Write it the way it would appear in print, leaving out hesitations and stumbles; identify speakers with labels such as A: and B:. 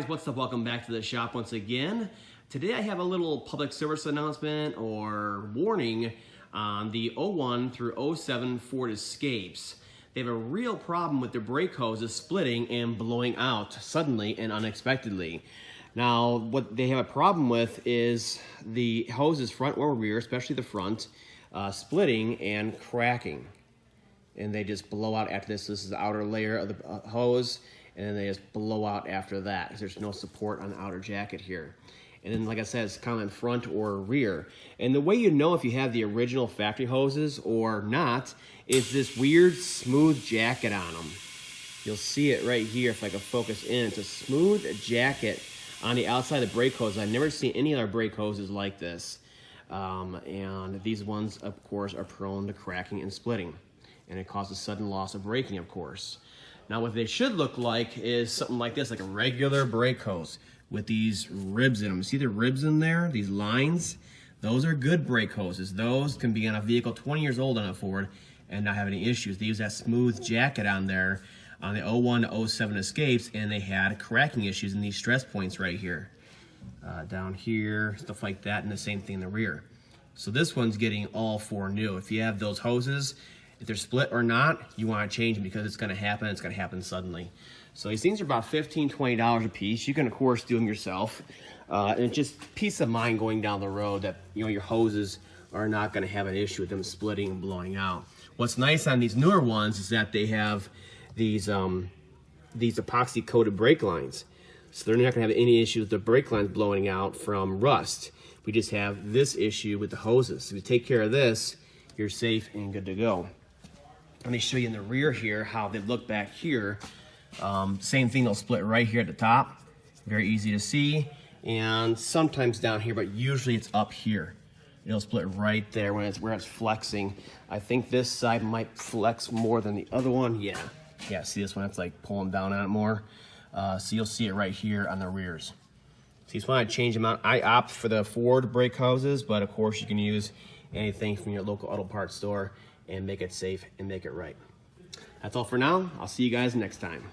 A: what's up? Welcome back to the shop once again. Today I have a little public service announcement or warning on the 01 through 07 Ford Escapes. They have a real problem with their brake hoses splitting and blowing out suddenly and unexpectedly. Now, what they have a problem with is the hoses front or rear, especially the front, splitting and cracking. And they just blow out after this. This is the outer layer of the hose, and then they just blow out after that because there's no support on the outer jacket here. And then, like I said, it's kind of in front or rear. And the way you know if you have the original factory hoses or not is this weird smooth jacket on them. You'll see it right here if I can focus in. It's a smooth jacket on the outside of the brake hose. I've never seen any other brake hoses like this. And these ones, of course, are prone to cracking and splitting. And it causes sudden loss of braking, of course. Now, what they should look like is something like this, like a regular brake hose with these ribs in them. See the ribs in there, these lines? Those are good brake hoses. Those can be on a vehicle 20 years old on a Ford and not have any issues. They use that smooth jacket on there on the 01 to 07 Escapes, and they had cracking issues in these stress points right here. Down here, stuff like that, and the same thing in the rear. So this one's getting all four new. If you have those hoses, if they're split or not, you want to change them because it's going to happen. It's going to happen suddenly. So these things are about $15, $20 a piece. You can, of course, do them yourself. And it's just peace of mind going down the road that your hoses are not going to have an issue with them splitting and blowing out. What's nice on these newer ones is that they have these epoxy-coated brake lines. So they're not going to have any issue with the brake lines blowing out from rust. We just have this issue with the hoses. So if you take care of this, you're safe and good to go. Let me show you in the rear here how they look back here. Same thing, they'll split right here at the top. Very easy to see. And sometimes down here, but usually it's up here. It'll split right there where it's flexing. I think this side might flex more than the other one. Yeah, see this one? It's like pulling down on it more. So you'll see it right here on the rears. So you just want to change them out. I opt for the Ford brake hoses, but of course you can use anything from your local auto parts store and make it safe and make it right. That's all for now. I'll see you guys next time.